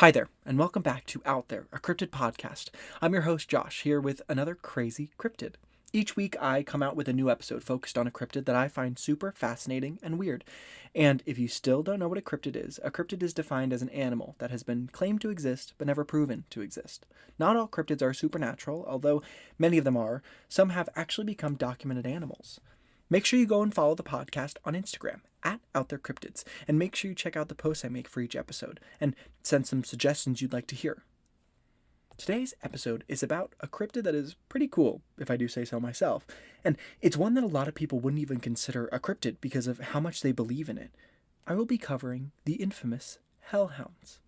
Hi there, and welcome back to Out There, a cryptid podcast. I'm your host, Josh, here with another crazy cryptid. Each week, I come out with a new episode focused on a cryptid that I find super fascinating and weird. And if you still don't know what a cryptid is defined as an animal that has been claimed to exist but never proven to exist. Not all cryptids are supernatural, although many of them are. Some have actually become documented animals. Make sure you go and follow the podcast on Instagram at Out There Cryptids, and make sure you check out the posts I make for each episode and send some suggestions you'd like to hear. Today's episode is about a cryptid that is pretty cool, if I do say so myself, and it's one that a lot of people wouldn't even consider a cryptid because of how much they believe in it. I will be covering the infamous Hellhounds.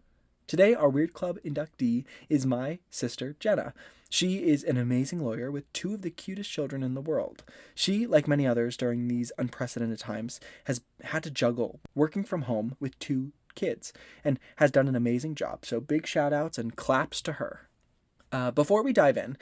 Today, our Weird Club inductee is my sister, Jenna. She is an amazing lawyer with two of the cutest children in the world. She, like many others during these unprecedented times, has had to juggle working from home with two kids and has done an amazing job. So big shout outs and claps to her. Before we dive in,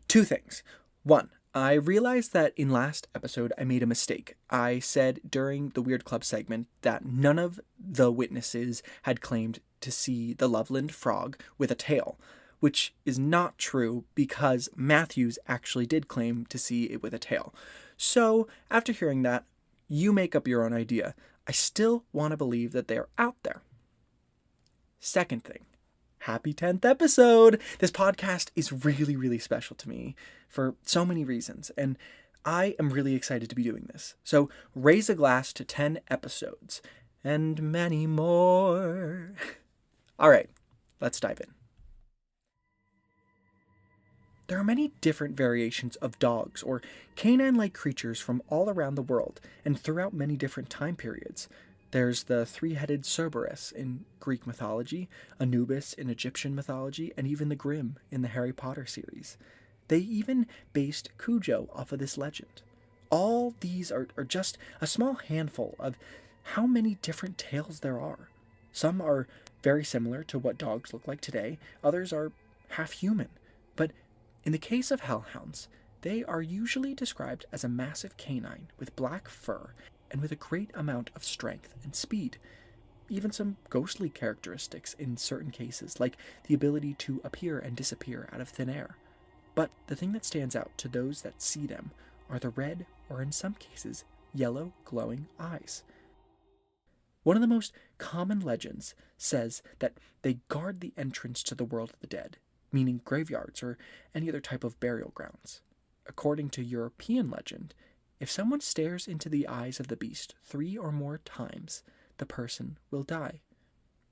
two things. One, I realized that in last episode I made a mistake. I said during the Weird Club segment that none of the witnesses had claimed to see the Loveland frog with a tail, which is not true because Matthews actually did claim to see it with a tail. So, after hearing that, you make up your own idea. I still want to believe that they're out there. Second thing, happy 10th episode! This podcast is really, really special to me for so many reasons, and I am really excited to be doing this. So, raise a glass to 10 episodes, and many more. All right, let's dive in. There are many different variations of dogs or canine-like creatures from all around the world and throughout many different time periods. There's the three-headed Cerberus in Greek mythology, Anubis in Egyptian mythology, and even the Grimm in the Harry Potter series. They even based Cujo off of this legend. All these are just a small handful of how many different tales there are. Some are very similar to what dogs look like today, others are half human. But in the case of hellhounds, they are usually described as a massive canine with black fur and with a great amount of strength and speed. Even some ghostly characteristics in certain cases, like the ability to appear and disappear out of thin air. But the thing that stands out to those that see them are the red, or in some cases, yellow glowing eyes. One of the most common legends says that they guard the entrance to the world of the dead, meaning graveyards or any other type of burial grounds. According to European legend, if someone stares into the eyes of the beast 3 or more times, the person will die.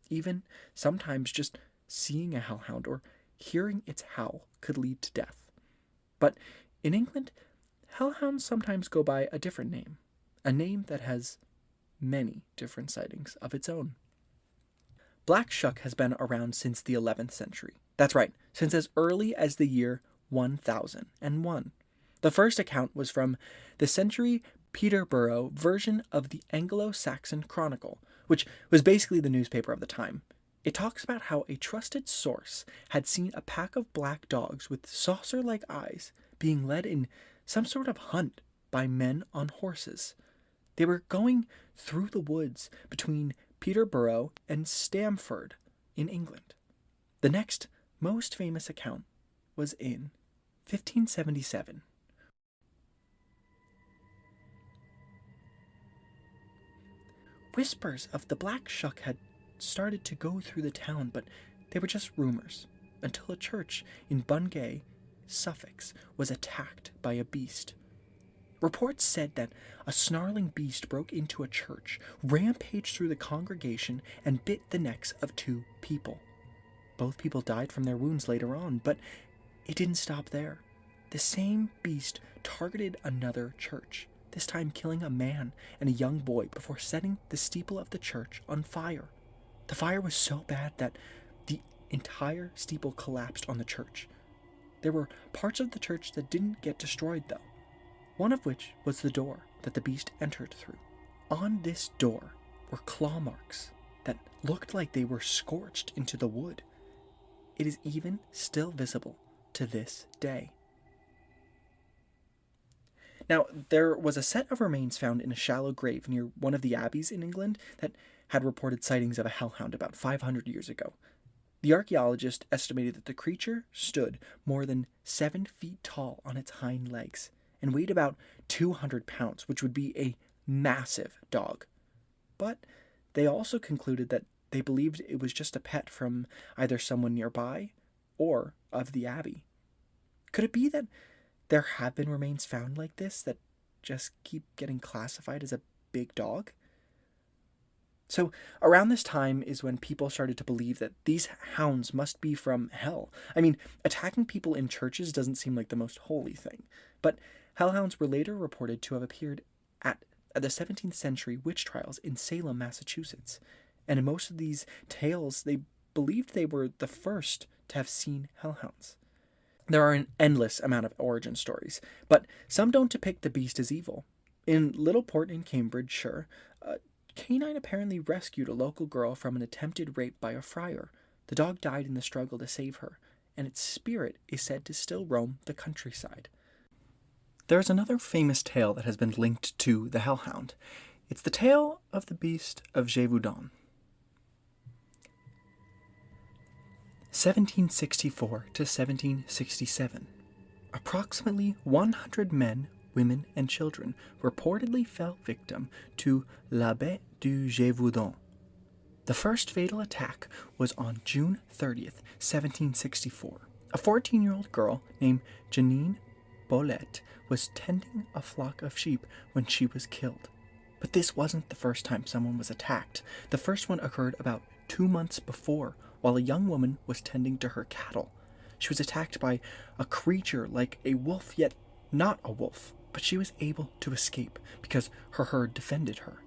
Even sometimes just seeing a hellhound or hearing its howl could lead to death. But in England, hellhounds sometimes go by a different name, a name that has many different sightings of its own. Black Shuck has been around since the 11th century. That's right, since as early as the year 1001. The first account was from the century Peterborough version of the Anglo-Saxon Chronicle, which was basically the newspaper of the time. It talks about how a trusted source had seen a pack of black dogs with saucer-like eyes being led in some sort of hunt by men on horses. They were going through the woods between Peterborough and Stamford in England. The next most famous account was in 1577. Whispers of the Black Shuck had started to go through the town, but they were just rumors, until a church in Bungay, Suffolk, was attacked by a beast. Reports said that a snarling beast broke into a church, rampaged through the congregation, and bit the necks of 2 people. Both people died from their wounds later on, but it didn't stop there. The same beast targeted another church, this time killing a man and a young boy before setting the steeple of the church on fire. The fire was so bad that the entire steeple collapsed on the church. There were parts of the church that didn't get destroyed, though. One of which was the door that the beast entered through. On this door were claw marks that looked like they were scorched into the wood. It is even still visible to this day. Now, there was a set of remains found in a shallow grave near one of the abbeys in England that had reported sightings of a hellhound about 500 years ago. The archaeologist estimated that the creature stood more than 7 feet tall on its hind legs and weighed about 200 pounds, which would be a massive dog. But they also concluded that they believed it was just a pet from either someone nearby or of the abbey. Could it be that there have been remains found like this that just keep getting classified as a big dog? So, around this time is when people started to believe that these hounds must be from hell. I mean, attacking people in churches doesn't seem like the most holy thing, but hellhounds were later reported to have appeared at the 17th century witch trials in Salem, Massachusetts. And in most of these tales, they believed they were the first to have seen hellhounds. There are an endless amount of origin stories, but some don't depict the beast as evil. In Littleport in Cambridgeshire, a canine apparently rescued a local girl from an attempted rape by a friar. The dog died in the struggle to save her, and its spirit is said to still roam the countryside. There is another famous tale that has been linked to the hellhound. It's the tale of the beast of Gévaudan. 1764 to 1767. Approximately 100 men, women, and children reportedly fell victim to la bête du Gévaudan. The first fatal attack was on June 30th, 1764. A 14-year-old girl named Janine Bolette was tending a flock of sheep when she was killed. But this wasn't the first time someone was attacked. The first one occurred about 2 months before, while a young woman was tending to her cattle. She was attacked by a creature like a wolf, yet not a wolf, but she was able to escape because her herd defended her.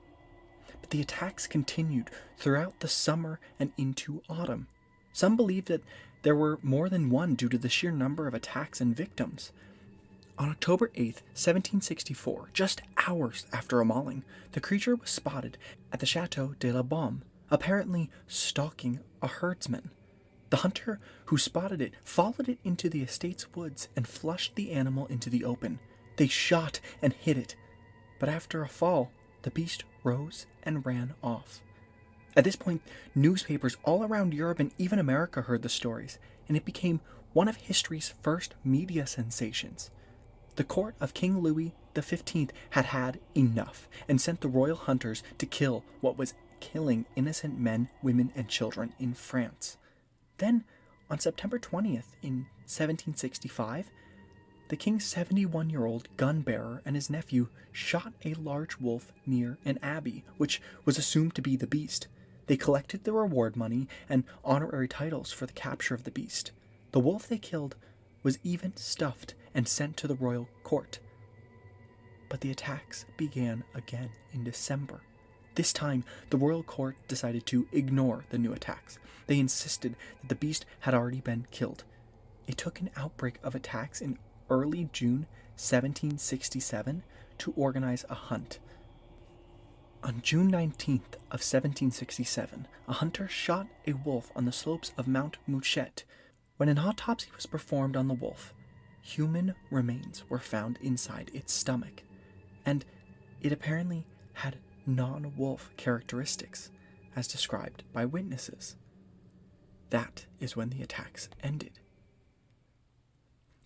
But the attacks continued throughout the summer and into autumn. Some believe that there were more than one due to the sheer number of attacks and victims. On October 8th, 1764, just hours after a mauling, the creature was spotted at the Chateau de la Baume, apparently stalking a herdsman. The hunter who spotted it followed it into the estate's woods and flushed the animal into the open. They shot and hit it, but after a fall, the beast rose and ran off. At this point, newspapers all around Europe and even America heard the stories, and it became one of history's first media sensations. The court of King Louis XV had had enough and sent the royal hunters to kill what was killing innocent men, women, and children in France. Then, on September 20th in 1765, the king's 71-year-old gun-bearer and his nephew shot a large wolf near an abbey, which was assumed to be the beast. They collected the reward money and honorary titles for the capture of the beast. The wolf they killed was even stuffed and sent to the royal court. But the attacks began again in December. This time, the royal court decided to ignore the new attacks. They insisted that the beast had already been killed. It took an outbreak of attacks in early June 1767 to organize a hunt. On June 19th of 1767, a hunter shot a wolf on the slopes of Mount Mouchet. When an autopsy was performed on the wolf, human remains were found inside its stomach, and it apparently had non-wolf characteristics, as described by witnesses. That is when the attacks ended.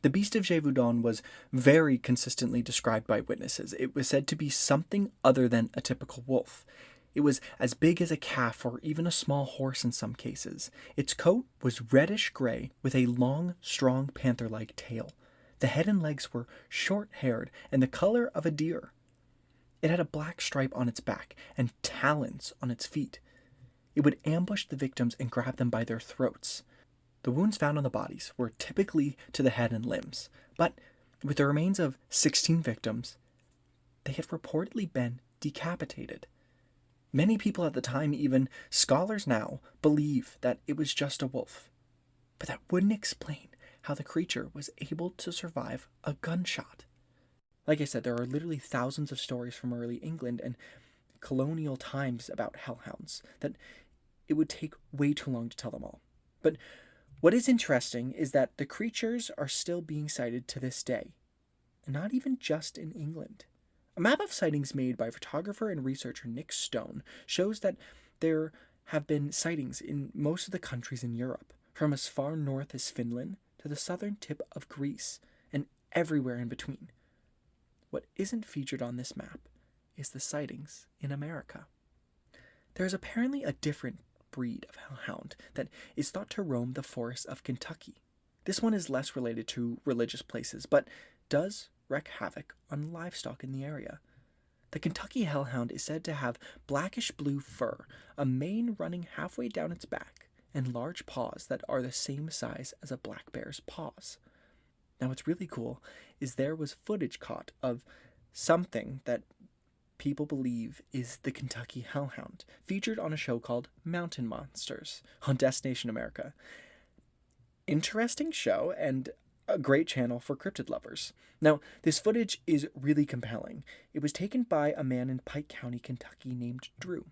The beast of Gévaudan was very consistently described by witnesses. It was said to be something other than a typical wolf. It was as big as a calf or even a small horse in some cases. Its coat was reddish-gray with a long, strong panther-like tail. The head and legs were short-haired and the color of a deer. It had a black stripe on its back and talons on its feet. It would ambush the victims and grab them by their throats. The wounds found on the bodies were typically to the head and limbs, but with the remains of 16 victims, they had reportedly been decapitated. Many people at the time, even scholars now, believe that it was just a wolf. But that wouldn't explain how the creature was able to survive a gunshot. Like I said, there are literally thousands of stories from early England and colonial times about hellhounds that it would take way too long to tell them all. But what is interesting is that the creatures are still being sighted to this day, and not even just in England. A map of sightings made by photographer and researcher Nick Stone shows that there have been sightings in most of the countries in Europe. from as far north as Finland to the southern tip of Greece, and everywhere in between. What isn't featured on this map is the sightings in America. There is apparently a different breed of hellhound that is thought to roam the forests of Kentucky. This one is less related to religious places, but does wreak havoc on livestock in the area. The Kentucky hellhound is said to have blackish blue fur, a mane running halfway down its back, and large paws that are the same size as a black bear's paws. Now, what's really cool is there was footage caught of something that people believe is the Kentucky hellhound, featured on a show called Mountain Monsters on Destination America. Interesting show and a great channel for cryptid lovers. Now, this footage is really compelling. It was taken by a man in Pike County, Kentucky named Drew.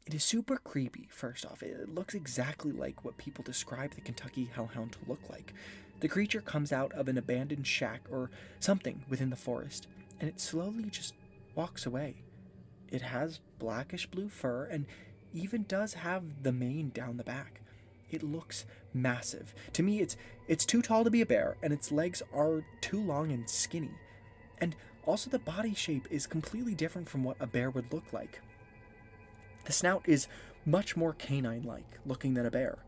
It is super creepy, first off. It looks exactly like what people describe the Kentucky hellhound to look like. The creature comes out of an abandoned shack or something within the forest, and it slowly just walks away. It has blackish blue fur and even does have the mane down the back. It looks massive. To me, it's too tall to be a bear, and its legs are too long and skinny. And also the body shape is completely different from what a bear would look like. The snout is much more canine-like looking than a bear.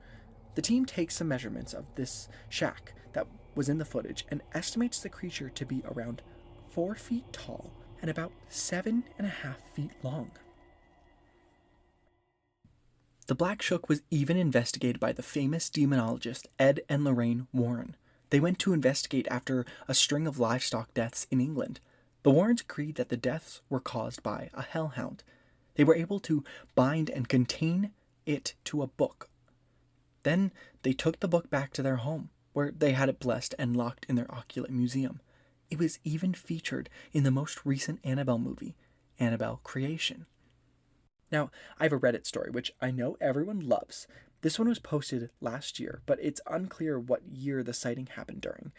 The team takes some measurements of this shack that was in the footage and estimates the creature to be around 4 feet tall and about 7.5 feet long. The Black Shook was even investigated by the famous demonologist Ed and Lorraine Warren. They went to investigate after a string of livestock deaths in England. The Warrens agreed that the deaths were caused by a hellhound. They were able to bind and contain it to a book. Then they took the book back to their home, where they had it blessed and locked in their Oculate Museum. It was even featured in the most recent Annabelle movie, Annabelle Creation. Now, I have a Reddit story, which I know everyone loves. This one was posted last year, but it's unclear what year the sighting happened during.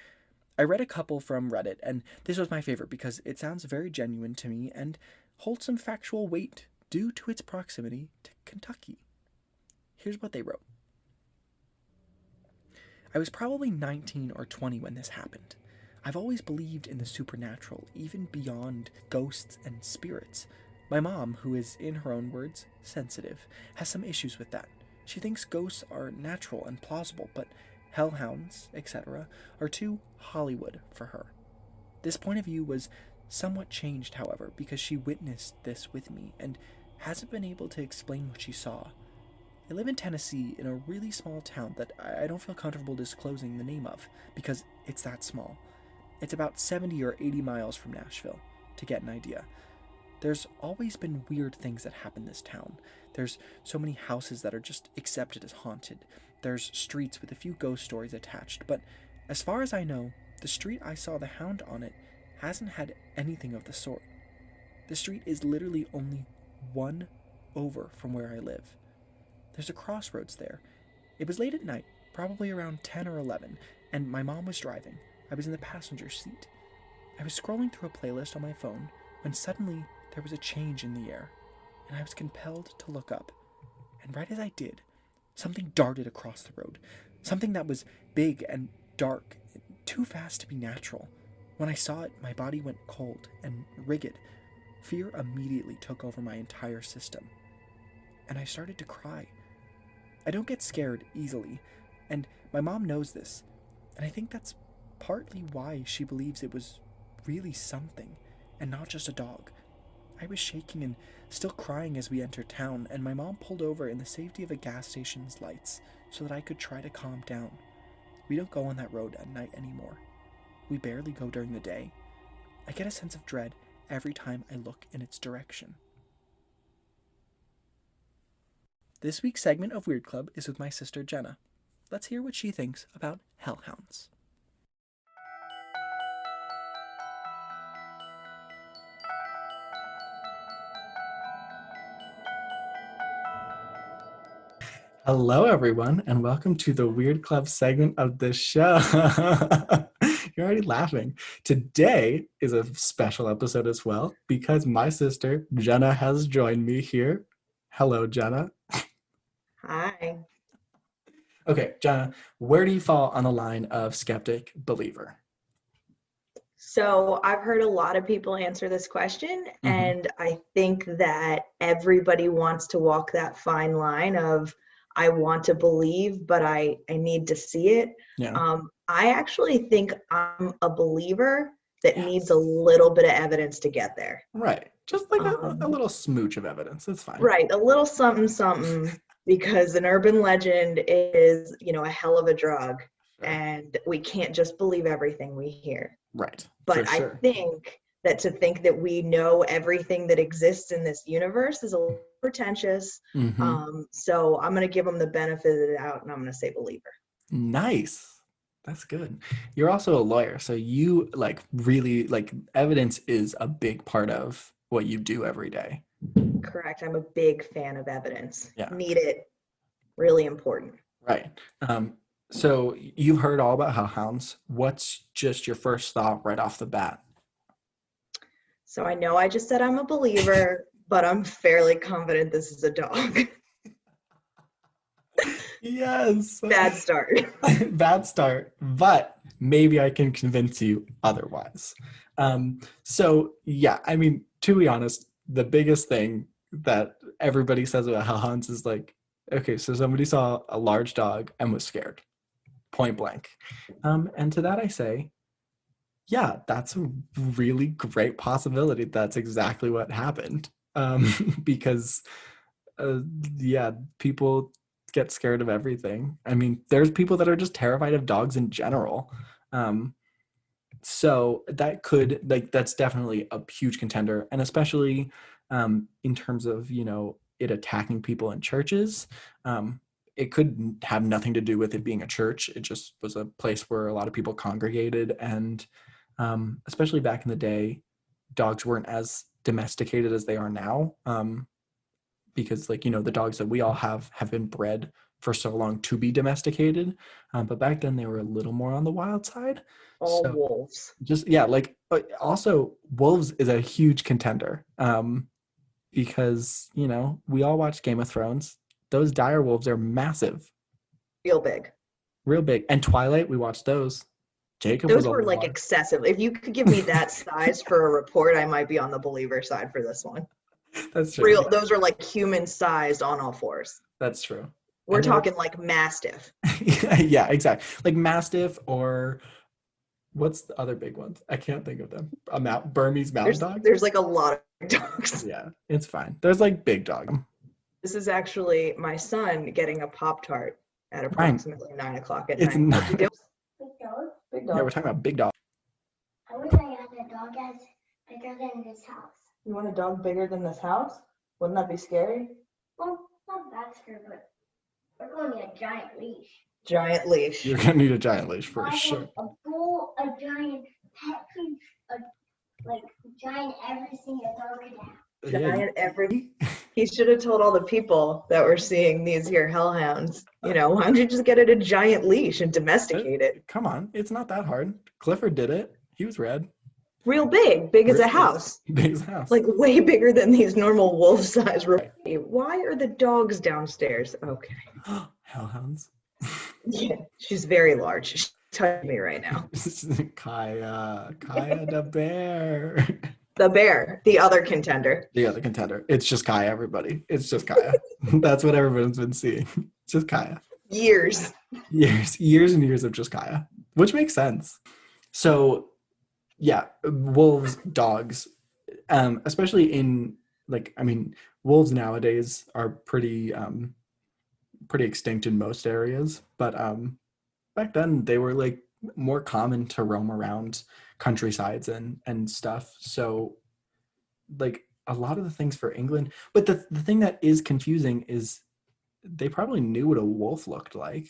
I read a couple from Reddit, and this was my favorite because it sounds very genuine to me and holds some factual weight due to its proximity to Kentucky. Here's what they wrote. I was probably 19 or 20 when this happened. I've always believed in the supernatural, even beyond ghosts and spirits. My mom, who is, in her own words, sensitive, has some issues with that. She thinks ghosts are natural and plausible, but hellhounds, etc., are too Hollywood for her. This point of view was somewhat changed, however, because she witnessed this with me and hasn't been able to explain what she saw. I live in Tennessee in a really small town that I don't feel comfortable disclosing the name of because it's that small. It's about 70 or 80 miles from Nashville, to get an idea. There's always been weird things that happen in this town. There's so many houses that are just accepted as haunted. There's streets with a few ghost stories attached, but as far as I know, the street I saw the hound on it hasn't had anything of the sort. The street is literally only one over from where I live. There's a crossroads there. It was late at night, probably around 10 or 11, and my mom was driving. I was in the passenger seat. I was scrolling through a playlist on my phone when suddenly there was a change in the air, and I was compelled to look up. And right as I did, something darted across the road. Something that was big and dark, too fast to be natural. When I saw it, my body went cold and rigid. Fear immediately took over my entire system, and I started to cry. I don't get scared easily, and my mom knows this, and I think that's partly why she believes it was really something, and not just a dog. I was shaking and still crying as we entered town, and my mom pulled over in the safety of a gas station's lights so that I could try to calm down. We don't go on that road at night anymore. We barely go during the day. I get a sense of dread every time I look in its direction. This week's segment of Weird Club is with my sister Jenna. Let's hear what she thinks about hellhounds. Hello, everyone, and welcome to the Weird Club segment of the show. You're already laughing. Today is a special episode as well because my sister Jenna has joined me here. Hello, Jenna. Hi. Okay, Jenna, where do you fall on the line of skeptic believer? So I've heard a lot of people answer this question, Mm-hmm. and I think that everybody wants to walk that fine line of I want to believe, but I need to see it. Yeah. I actually think I'm a believer that needs a Yes. little bit of evidence to get there. Right. Just like a Um, little smooch of evidence. It's fine. right, a little something, something, because an urban legend is, a hell of a drug, Sure. and we can't just believe everything we hear. Right. For But I sure. think that to think that we know everything that exists in this universe is a little pretentious. Mm-hmm. So I'm going to give them the benefit of the doubt, and I'm going to say believer. Nice. That's good. You're also a lawyer, so you like really like evidence is a big part of what you do every day. Correct. I'm a big fan of evidence. Yeah. Need it. Really important. Right. So you've heard all about hellhounds. What's just your first thought right off the bat? So I know I just said I'm a believer, but I'm fairly confident this is a dog. Yes. Bad start. Bad start, but maybe I can convince you otherwise. So yeah, I mean, to be honest, the biggest thing that everybody says about hellhounds is like, okay, so somebody saw a large dog and was scared, point blank. And to that I say, yeah, that's a really great possibility. That's exactly what happened. Because uh, yeah, people get scared of everything. I mean, there's people that are just terrified of dogs in general. Um, so that could like that's definitely a huge contender, and especially in terms of it attacking people in churches. It could have nothing to do with it being a church. It just was a place where a lot of people congregated, and especially back in the day, dogs weren't as domesticated as they are now. Because like the dogs that we all have been bred for so long to be domesticated, but back then they were a little more on the wild side. All So wolves. just yeah, like also wolves is a huge contender, because we all watch Game of Thrones. Those dire wolves are massive, Real big. real big. And Twilight, we watched those. Jacob was Those a were like large. excessive. If you could give me that size for a report, I might be on the believer side for this one. That's true. Real, those are like human sized on all fours. That's true. We're And they were talking like mastiff. yeah, exactly. Like Mastiff or what's the other big ones? I can't think of them. Burmese mountain There's dog? there's like a lot of dogs. Yeah, it's fine. There's like big dog. This is actually my son getting a Pop-Tart at Nine. approximately 9 o'clock at It's night. What's he not. doing? Big dog? Big Yeah, we're dog. talking about big dog. I wish I had a dog as bigger than this house. You want a dog bigger than this house? Wouldn't that be scary? Well, not that scary, but we're going to need a giant leash. Giant leash. You're gonna need a giant leash for I sure. want a bull, a giant pet food, like giant everything a dog could have. Yeah, Giant every. He should have told all the people that were seeing these here hellhounds, why don't you just get it a giant leash and domesticate it? come on, it's not that hard. Clifford did it. He was red. Real big as a house. Big as a house. Like way bigger than these normal wolf size. Why are the dogs downstairs? Okay. Hellhounds. Yeah, she's very large. She's touching me right now. Kaya the bear. The bear, the other contender. The other contender. It's just Kaya, everybody. It's just Kaya. That's what everyone's been seeing. It's just Kaya. Years. Years and years of just Kaya, which makes sense. So, yeah, wolves, dogs, especially in wolves nowadays are pretty extinct in most areas, but back then they were like more common to roam around countrysides and stuff. So like a lot of the things for England, but the thing that is confusing is they probably knew what a wolf looked like.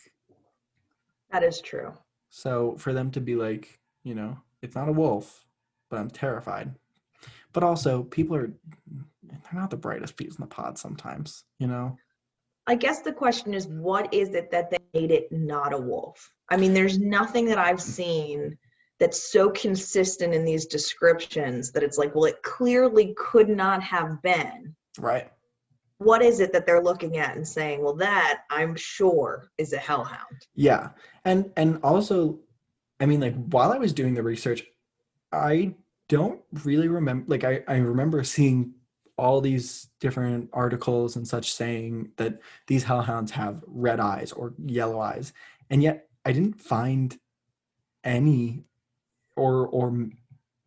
That is true. So for them to be like, it's not a wolf, but I'm terrified. But also they're not the brightest peas in the pod sometimes, I guess the question is, what is it that they made it not a wolf? I mean, there's nothing that I've seen that's so consistent in these descriptions that it's like, well, it clearly could not have been. Right. what is it that they're looking at and saying, well, that I'm sure is a hellhound. Yeah. And also, I mean, like while I was doing the research, I don't really remember, like I remember seeing all these different articles and such saying that these hellhounds have red eyes or yellow eyes. And yet I didn't find any or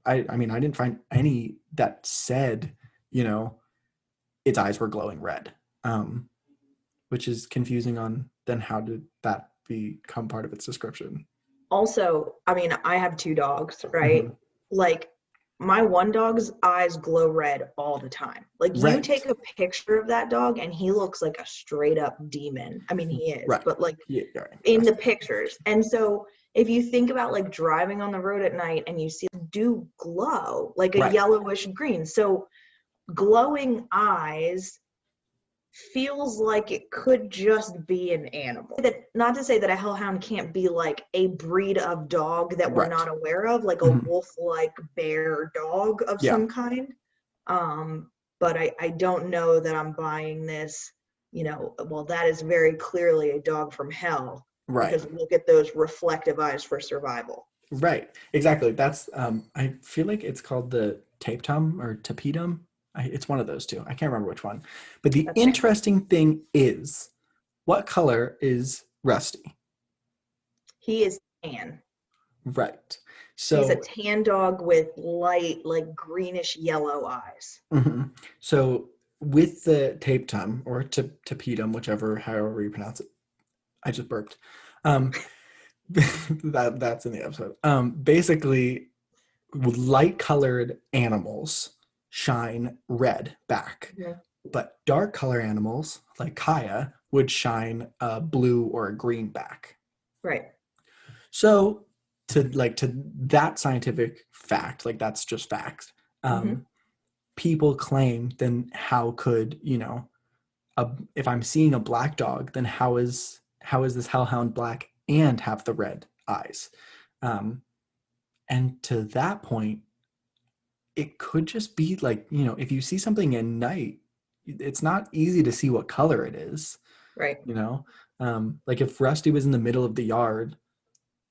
I mean, I didn't find any that said, you know, its eyes were glowing red, which is confusing on then how did that become part of its description? Also, I mean, I have 2 dogs, right? Mhm. Like, my one dog's eyes glow red all the time. Like, you Right. take a picture of that dog and he looks like a straight up demon. I mean, he is, Right. but like Yeah, you're right. in the pictures. And so if you think about like driving on the road at night and you see do glow like a Right. yellowish green. So glowing eyes feels like it could just be an animal. That not to say that a hellhound can't be like a breed of dog that we're Right. not aware of, like a Mhm. wolf-like bear dog of Yeah. some kind. But I don't know that I'm buying this, you know, well, that is very clearly a dog from hell Right. because look at those reflective eyes for survival. Right. Exactly. That's I feel like it's called the tapetum or tapetum. It's one of those two. I can't remember which one. But the That's fair. interesting thing is, what color is Rusty? He is tan. Right. He's a So, tan dog with light, like greenish yellow eyes. mhm. So with the tapetum or tapetum, whichever, however you pronounce it, I just burped. Um, that's in the episode. Basically, light colored animals shine red back, Mhm. but dark color animals like Kaya would shine a blue or a green back. Right. So to that scientific fact, like that's just fact. Hmm. People claim, then how could, you know, if I'm seeing a black dog, then how is this hellhound black and have the red eyes? Um, and to that point, it could just be like, you know, if you see something at night, it's not easy to see what color it is, Right. you know? Like if Rusty was in the middle of the yard,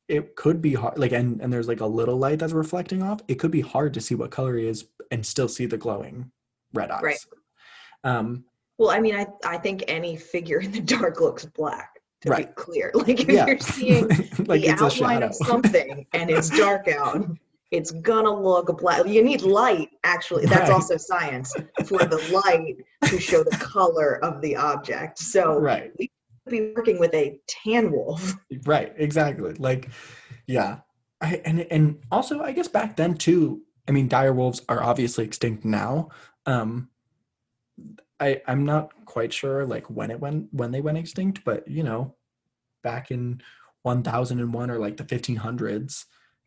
it could be hard, like, and there's like a little light that's reflecting off, it could be hard to see what color he is and still see the glowing red Right. eyes. Um, Well, I mean, I think any figure in the dark looks black, to be right. clear. Like if Yeah. you're seeing Like the it's a outline shadow. of something and it's dark out, it's gonna look black. You need light, actually. That's Right. also science for the light to show the color of the object. So Right. we could be working with a tan wolf. Right. Exactly. Like, yeah. And also I guess back then too, I mean, dire wolves are obviously extinct now. Um, I'm not quite sure like when they went extinct, but you know, back in 1001 or like the 1500s,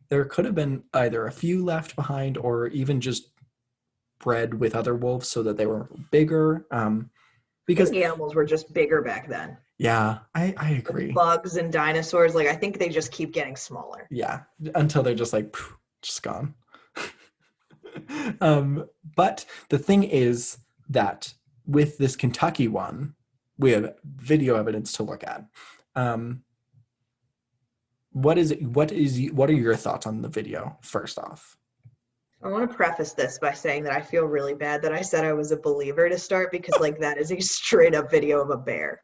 there could have been either a few left behind or even just bred with other wolves so that they were bigger. I think Because the animals were just bigger back then. yeah, I Like agree. bugs and dinosaurs, like I think they just keep getting smaller. Yeah, until they're just like just gone. um, but the thing is that with this Kentucky one, we have video evidence to look at. Um, what are your thoughts on the video first off? I want to preface this by saying that I feel really bad that I said I was a believer to start because, like, that is a straight up video of a bear.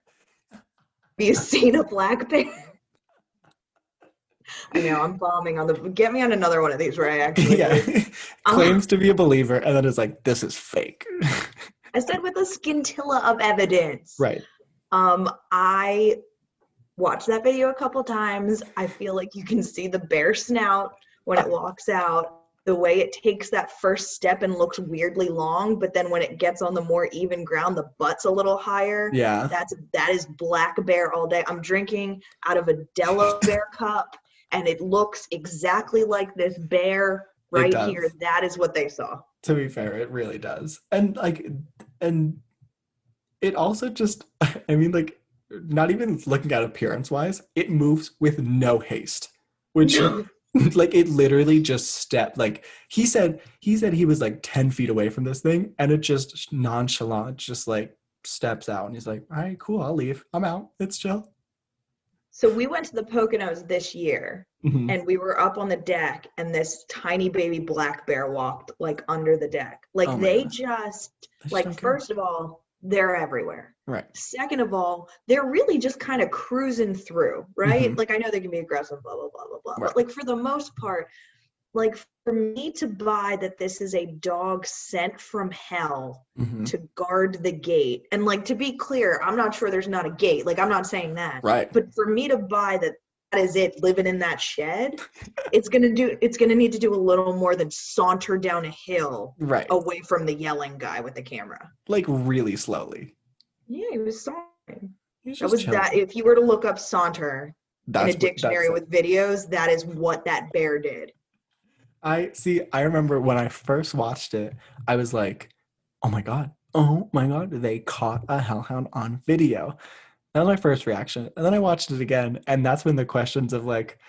Have you seen a black bear? I know I'm bombing on the. Get me on another one of these where I actually Yeah. believe. Claims to be a believer and then it's like this is fake. I said with a scintilla of evidence. Right. I watched that video a couple times. I feel like you can see the bear snout when it walks out. The way it takes that first step and looks weirdly long, but then when it gets on the more even ground, the butt's a little higher. Yeah. That is black bear all day. I'm drinking out of a Delaware cup, and it looks exactly like this bear It right does. here. That is what they saw. To be fair, it really does. And it also just I mean like not even looking at appearance wise, it moves with no haste. Which like it literally just stepped like he said he was like 10 feet away from this thing and it just nonchalant just like steps out and he's like, all right, cool, I'll leave. I'm out. It's chill. So we went to the Poconos this year, Mhm. and we were up on the deck, and this tiny baby black bear walked like under the deck. Like Oh my they goodness. just I just like don't care. first of all, they're everywhere. Right. Second of all, they're really just kind of cruising through, right? Mhm. Like I know they can be aggressive, blah blah blah blah blah, Right. but like for the most part, like for me to buy that this is a dog sent from hell Mhm. to guard the gate, and like to be clear, I'm not sure there's not a gate, like I'm not saying that, Right. but for me to buy that that is it living in that shed, it's gonna need to do a little more than saunter down a hill Right. away from the yelling guy with the camera. Like really slowly. Yeah, he was sauntering. He's That just was that. chilling. If you were to look up saunter in a That's dictionary it. with videos, that is what that bear did. I remember when I first watched it, I was like, oh my God, they caught a hellhound on video. That was my first reaction. And then I watched it again, and that's when the questions of like,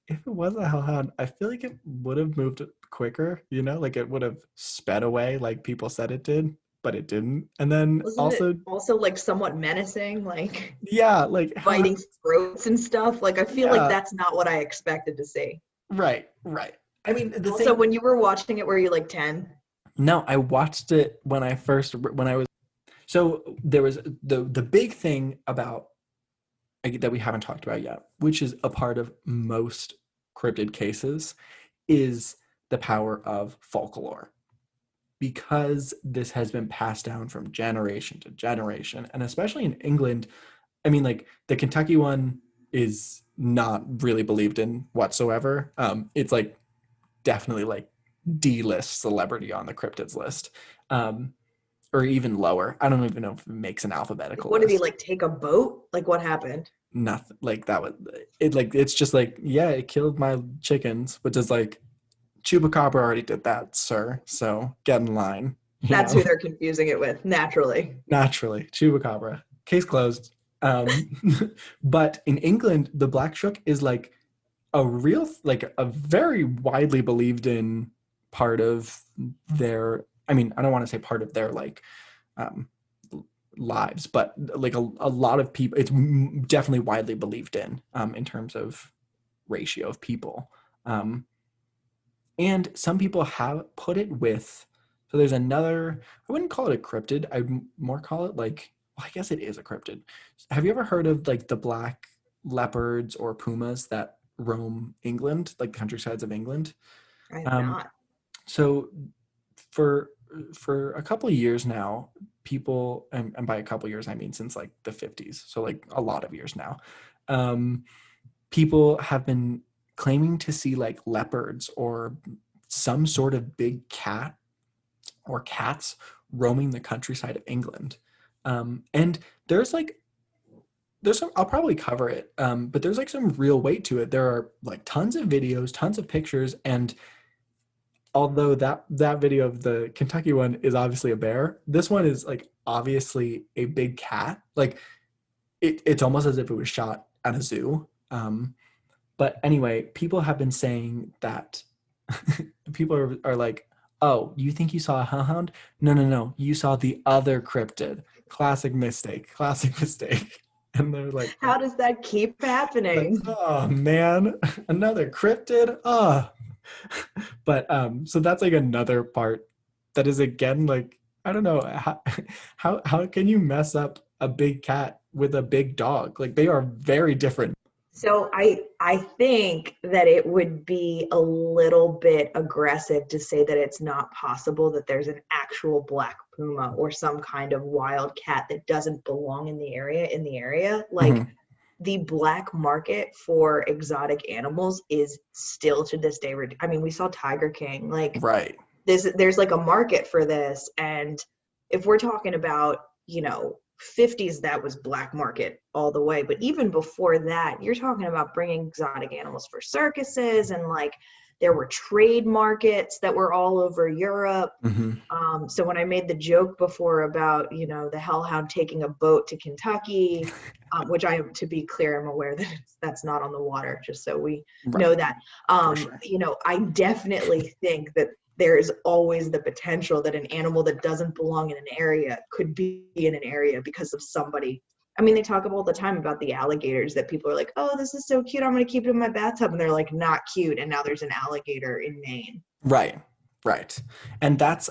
if it was a hellhound, I feel like it would have moved quicker, like it would have sped away like people said it did, but it didn't. And then Wasn't it also, also like somewhat menacing, like yeah, like biting throats and stuff? Like I feel like yeah, that's not what I expected to see. right, right. I mean, the Also, thing, when you were watching it, were you like 10? no, I watched it when I was, so there was the big thing about that we haven't talked about yet, which is a part of most cryptid cases, is the power of folklore. Because this has been passed down from generation to generation, and especially in England, I mean, like the Kentucky one is not really believed in whatsoever. It's like definitely like D-list celebrity on the cryptids list, um, or even lower. I don't even know if it makes an Like, alphabetical what did he list. like take a boat? Like, what happened? Nothing like that was it. Like it's just like, yeah, it killed my chickens, which is like Chupacabra already did that, sir. So get in line, That's who they're confusing it with, naturally. naturally. Chupacabra. Case closed. Um, but in England, the Black Shuck is like like a very widely believed in part of their, I mean, I don't want to say part of their like um, lives, but like a lot of people, it's definitely widely believed in terms of ratio of people. Um, and some people have put it with, so there's another, I wouldn't call it a cryptid. I'd more call it like, well, I guess it is a cryptid. Have you ever heard of like the black leopards or pumas that roam England, like the countrysides of England? I have Um, not. so for a couple of years now, people, and by a couple of years I mean since like the 50s, so like a lot of years now, um, people have been claiming to see like leopards or some sort of big cat or cats roaming the countryside of England. And there's like there's some, I'll probably cover it, but there's like some real weight to it. There are like tons of videos, tons of pictures, and although that video of the Kentucky one is obviously a bear, this one is like obviously a big cat. Like it's almost as if it was shot at a zoo. But anyway, people have been saying that people are like, oh, you think you saw a hellhound? No, no, no. You saw the other cryptid. Classic mistake. Classic mistake. And they're How does that keep like, happening? oh man, another cryptid. Oh. But so that's like another part that is again like, I don't know how can you mess up a big cat with a big dog? Like they are very different. So I think that it would be a little bit aggressive to say that it's not possible that there's an actual black puma or some kind of wild cat that doesn't belong in the area. Like Mhm. the black market for exotic animals is still to this day. I mean, we saw Tiger King. Like Right. there's like a market for this, and if we're talking about 50s, that was black market all the way, but even before that, you're talking about bringing exotic animals for circuses, and like there were trade markets that were all over Europe. Mhm. So when I made the joke before about the hellhound taking a boat to Kentucky, which I am, to be clear, I'm aware that that's not on the water, just so we know Right. that. For sure. I definitely think that there's always the potential that an animal that doesn't belong in an area could be in an area because of somebody. I mean, they talk all the time about the alligators that people are like, oh, this is so cute, I'm going to keep it in my bathtub. And they're like, not cute. And now there's an alligator in Maine. Right. Right. And that's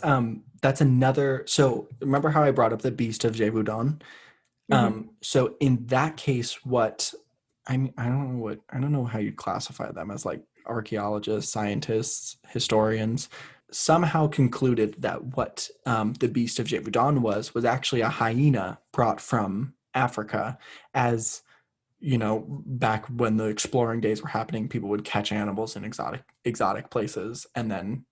another, so remember how I brought up the beast of Gévaudan? So in that case, what I mean, I don't know how you'd classify them as, like, archaeologists, scientists, historians, somehow concluded that what the beast of Gévaudan was actually a hyena brought from Africa. As you know, back when the exploring days were happening, people would catch animals in exotic places, and then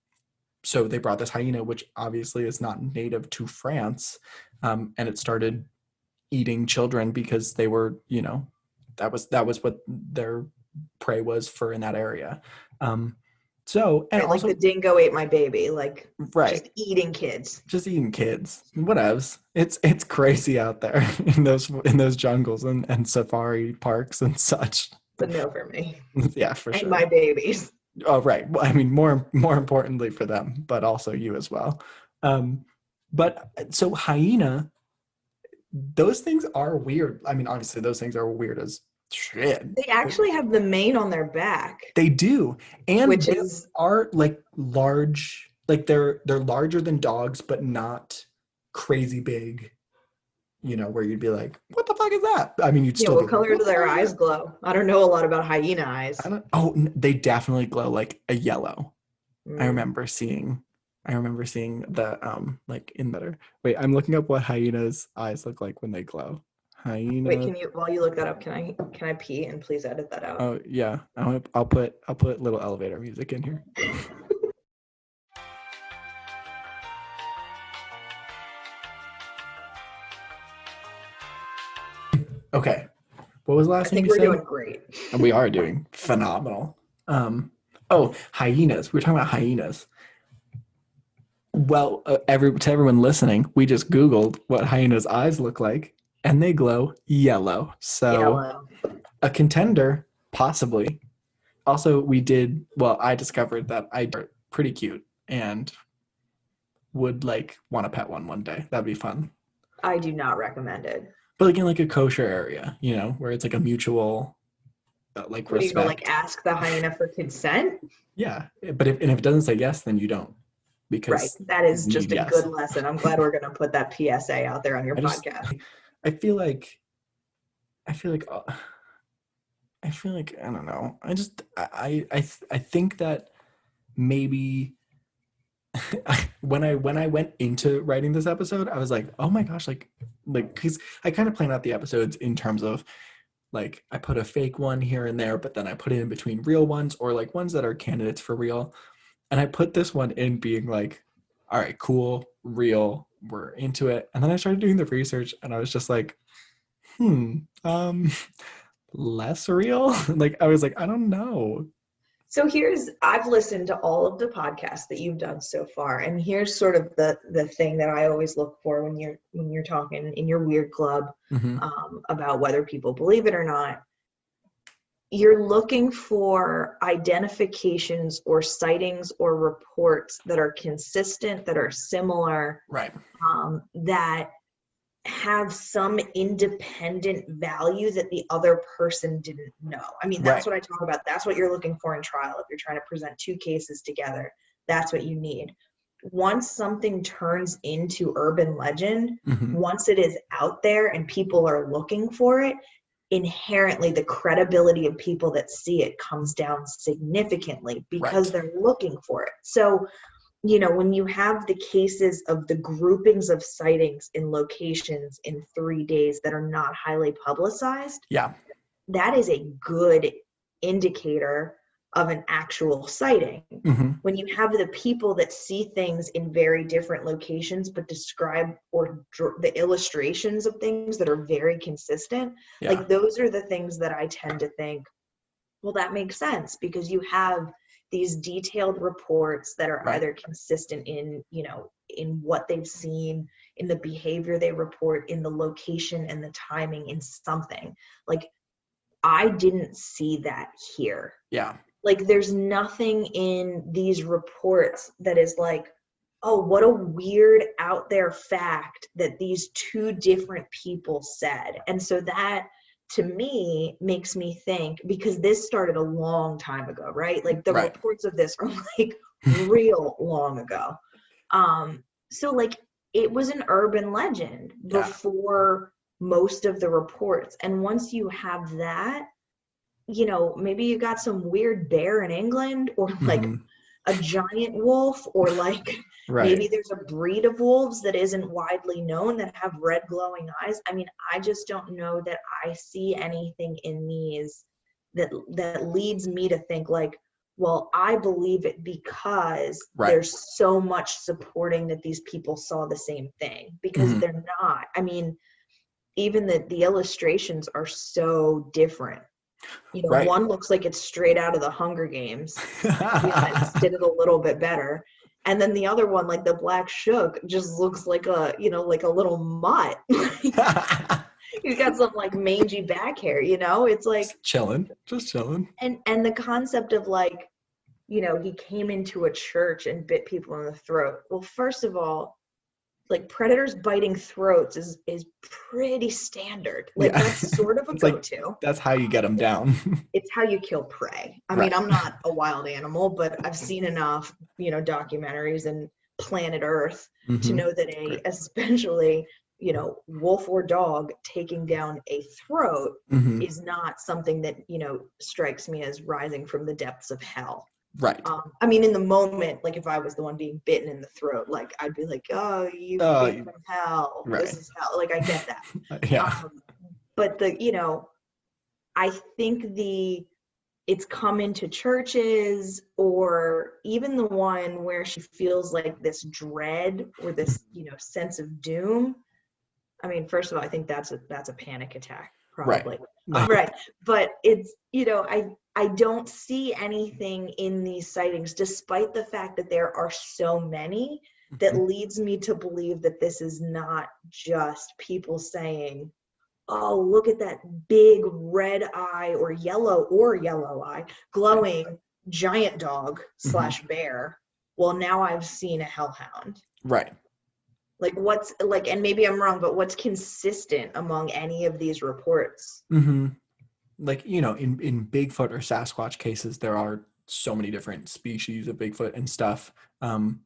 so they brought this hyena, which obviously is not native to France, and it started eating children because they were, you know, that was what their prey was for in that area. So, and Right, also, like the dingo ate my baby, like right, just eating kids. just eating kids, whatevs. It's crazy out there in those jungles and safari parks and such. But no for me. Yeah, for And sure. my babies. Oh, right. Well, I mean, more importantly for them, but also you as well. But so hyena, those things are weird. I mean, obviously those things are weird as shit. They actually have the mane on their back. They do. And Which they is are, like, large, like they're larger than dogs, but not crazy big, you know, where you'd be like, what the fuck is that? I mean, you'd yeah, still what be like, color what do the their fuck is eyes that? glow? I don't know a lot about hyena eyes. They definitely glow like a yellow. I Mm. remember seeing the like in better. Wait, I'm looking up what hyenas' eyes look like when they glow. Wait, Hyena. can you, while you look that up, can I pee and please edit that out? Oh yeah, I'll put little elevator music in here. Okay, what was the I last thing think we we're said? doing great. And we are doing phenomenal. Oh, hyenas. We're talking about hyenas. Well, to everyone listening, we just Googled what hyenas' eyes look like, and they glow yellow. So Yellow. a contender, possibly. Also, I discovered that are pretty cute and would, like, want to pet one day. That'd be fun. I do not recommend it. But, like, in, like, a kosher area, you know, where it's like a mutual, like, What are you gonna, like, respect. ask the hyena for consent? Yeah, but if it doesn't say yes, then you don't, Right. because That is you just need a good yes. lesson. I'm glad we're gonna put that PSA out there on your I just podcast. I feel like I feel like I feel like I don't know. I think that maybe when I went into writing this episode, I was like, oh my gosh, like because I kind of plan out the episodes in terms of, like, I put a fake one here and there, but then I put it in between real ones, or like ones that are candidates for real. And I put this one in being like, all right, cool, real, we're into it. And then I started doing the research and I was just like, um, less real. Like, I was like, I don't know. So I've listened to all of the podcasts that you've done so far, and here's sort of the thing that I always look for when you're talking in your weird club Mm-hmm. about whether people believe it or not. You're looking for identifications or sightings or reports that are consistent, that are similar, Right. that have some independent value that the other person didn't know. I mean, that's Right. what I talk about. That's what you're looking for in trial. If you're trying to present two cases together, that's what you need. Once something turns into urban legend, Mm-hmm. once it is out there and people are looking for it, inherently the credibility of people that see it comes down significantly because Right. they're looking for it. So, you know, when you have the cases of the groupings of sightings in locations in 3 days that are not highly publicized, Yeah. that is a good indicator of an actual sighting. Mm-hmm. When you have the people that see things in very different locations but describe or the illustrations of things that are very consistent, Yeah. like those are the things that I tend to think, well, that makes sense because you have these detailed reports that are Right. either consistent in, you know, in what they've seen, in the behavior they report, in the location and the timing, in something. Like, I didn't see that here. Yeah. Like there's nothing in these reports that is like, oh, what a weird out there fact that these two different people said. And so that to me makes me think, because this started a long time ago, right? Like the Right. reports of this are like real long ago. So like it was an urban legend Yeah. before most of the reports. And once you have that, you know, maybe you got some weird bear in England, or like Mhm. a giant wolf, or like maybe Right. there's a breed of wolves that isn't widely known that have red glowing eyes. I mean, I just don't know that I see anything in these that leads me to think like, well, I believe it because Right. there's so much supporting that these people saw the same thing, because Mhm. they're not. I mean, even the illustrations are so different. You know, Right. one looks like it's straight out of the Hunger Games. Fiance did it a little bit better. And then the other one, like the Black Shook, just looks like a, you know, like a little mutt. He's got some like mangy back hair, you know? It's like, Just chilling. and the concept of like, you know, he came into a church and bit people in the throat. Well, first of all, like predators biting throats is pretty standard. Like Yeah. that's sort of a It's like, go-to. that's how you get them It's down. it's how you kill prey. I mean, Right. I'm not a wild animal, but I've seen enough, you know, documentaries and Planet Earth to Mhm. know that Great. especially, you know, wolf or dog taking down a throat Mhm. is not something that, you know, strikes me as rising from the depths of hell. Right. I mean, in the moment, like if I was the one being bitten in the throat, like I'd be like, oh, you came from hell. This Right. is hell. Like I get that. Yeah. But you know, I think it's come into churches, or even the one where she feels like this dread or this, you know, sense of doom. I mean, first of all, I think that's a panic attack, Right. probably. Like, Right. But it's, you know, I don't see anything in these sightings, despite the fact that there are so many, that mhm. leads me to believe that this is not just people saying, oh, look at that big red eye or yellow eye, glowing giant dog Mhm. / bear. Well, now I've seen a hellhound. Right. Like what's like, and maybe I'm wrong, but what's consistent among any of these reports? Mhm. Like, you know, in Bigfoot or Sasquatch cases, there are so many different species of Bigfoot and stuff. Um,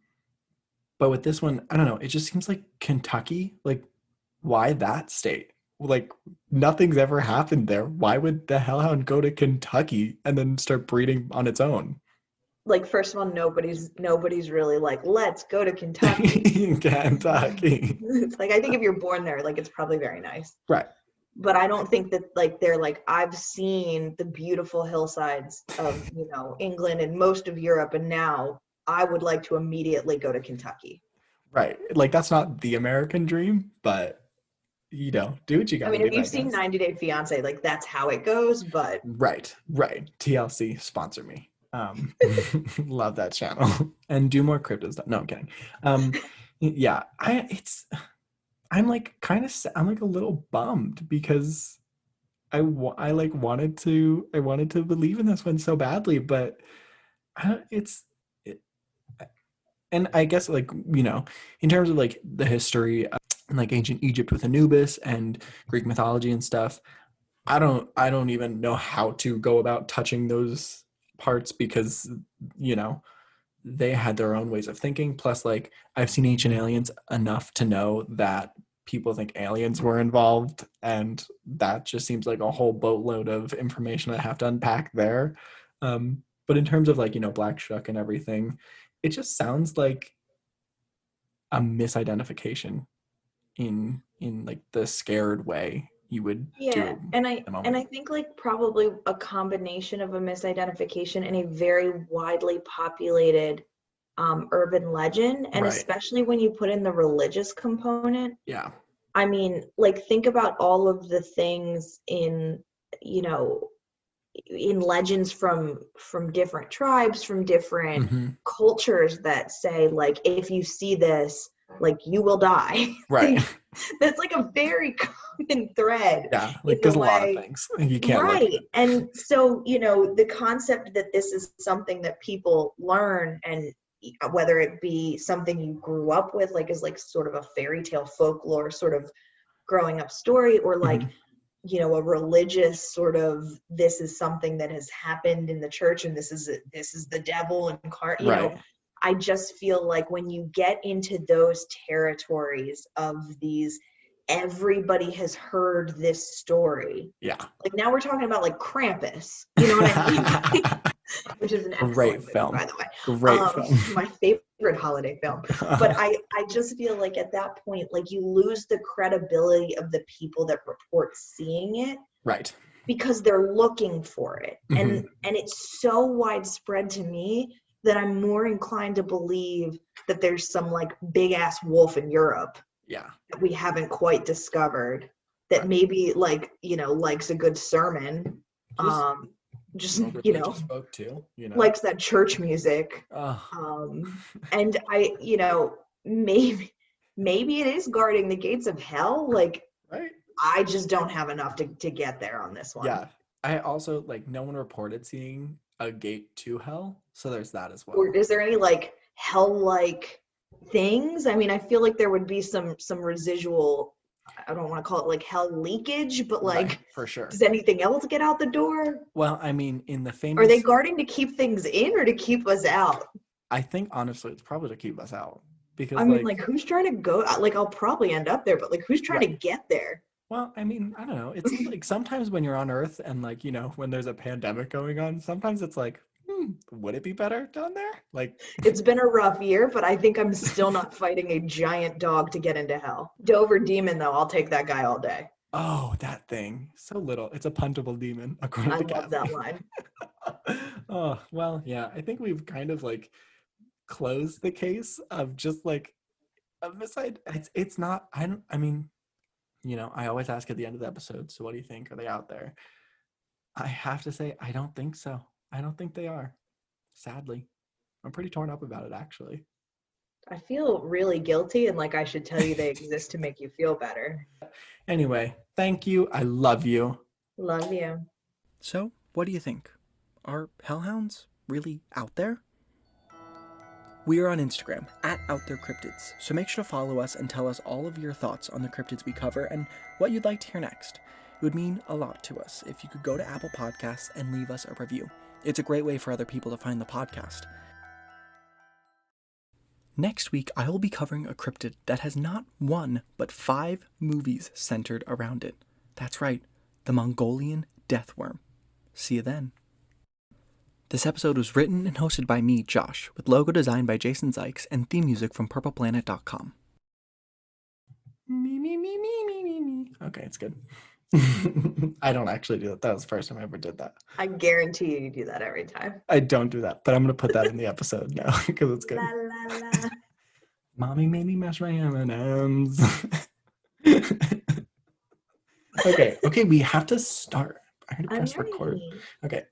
but with this one, I don't know. It just seems like Kentucky. Like, why that state? Like, nothing's ever happened there. Why would the Hellhound go to Kentucky and then start breeding on its own? Like, first of all, nobody's really like, let's go to Kentucky. Kentucky. It's like, I think if you're born there, like it's probably very nice. Right. But I don't think that like they're like, I've seen the beautiful hillsides of, you know, England and most of Europe, and now I would like to immediately go to Kentucky. Right. Like, that's not the American dream, but, you know, do what you I got to mean, if do, I you've seen guess. 90 Day Fiance, like that's how it goes, but Right, right. TLC sponsor me. Love that channel and do more crypto stuff. No, I'm kidding. Yeah, I'm like kind of I'm like a little bummed because I like I wanted to believe in this one so badly, but it's it, and I guess like, you know, in terms of like the history and like ancient Egypt with Anubis and Greek mythology and stuff, I don't even know how to go about touching those parts because, you know, they had their own ways of thinking. Plus, like, I've seen Ancient Aliens enough to know that people think aliens were involved, and that just seems like a whole boatload of information I have to unpack there. But in terms of like, you know, Black Shuck and everything, it just sounds like a misidentification in like the scared way you would do yeah. it And at the I moment. think like probably a combination of a misidentification and a very widely populated urban legend, and Right. especially when you put in the religious component. Yeah. I mean, like think about all of the things in, you know, in legends from different tribes, from different Hmm. cultures that say like, if you see this, like you will die. Right. That's like a very common thread. Yeah, in there's the a lot of way- things you can't look Right. at. And so, the concept that this is something that people learn, and whether it be something you grew up with, like is like sort of a fairy tale folklore sort of growing up story, or like, a religious sort of, this is something that has happened in the church and this is the devil incarnate, Right. I just feel like when you get into those territories of these, everybody has heard this story. Yeah. Like now we're talking about like Krampus, you know what I mean? Which is an excellent Great movie, film. by the way. Great film. My favorite holiday film. But I just feel like at that point, like you lose the credibility of the people that report seeing it. Right. Because they're looking for it. And it's so widespread to me that I'm more inclined to believe that there's some like big ass wolf in Europe Yeah. that we haven't quite discovered, that maybe likes a good sermon. Religious folk too, Likes that church music. And maybe it is guarding the gates of hell. Like, right. I just don't have enough to get there on this one. Yeah. I also, like, no one reported seeing a gate to hell, so there's that as well. Or is there any like hell-like things? I mean, I feel like there would be some residual, I don't want to call it like hell leakage, but like, right, for sure. Does anything else get out the door? Well, I mean, in the famous... Are they guarding to keep things in or to keep us out? I think, honestly, it's probably to keep us out. Because, I mean, like who's trying to go? Like, I'll probably end up there, but like, who's trying to get there? Well, I mean, I don't know. It seems like sometimes when you're on Earth and like, when there's a pandemic going on, sometimes it's like, would it be better down there? Like, it's been a rough year, but I think I'm still not fighting a giant dog to get into hell. Dover demon, though, I'll take that guy all day. Oh, that thing. So little. It's a puntable demon, according to love that line. Oh, well, yeah. I think we've kind of like closed the case of just like, beside, it's not, I mean, I always ask at the end of the episode, so what do you think? Are they out there? I have to say, I don't think so. I don't think they are. Sadly. I'm pretty torn up about it, actually. I feel really guilty and like I should tell you they exist to make you feel better. Anyway, thank you. I love you. Love you. So, what do you think? Are hellhounds really out there? We are on Instagram, @OutThereCryptids, so make sure to follow us and tell us all of your thoughts on the cryptids we cover and what you'd like to hear next. It would mean a lot to us if you could go to Apple Podcasts and leave us a review. It's a great way for other people to find the podcast. Next week, I will be covering a cryptid that has not one, but 5 movies centered around it. That's right, the Mongolian deathworm. See you then. This episode was written and hosted by me, Josh, with logo designed by Jason Zykes and theme music from purpleplanet.com. Me. Okay, it's good. I don't actually do that. That was the first time I ever did that. I guarantee you do that every time. I don't do that, but I'm going to put that in the episode now because it's good. La, la, la. Mommy made me mash my M&Ms. Okay, we have to start. I heard to press record. Okay.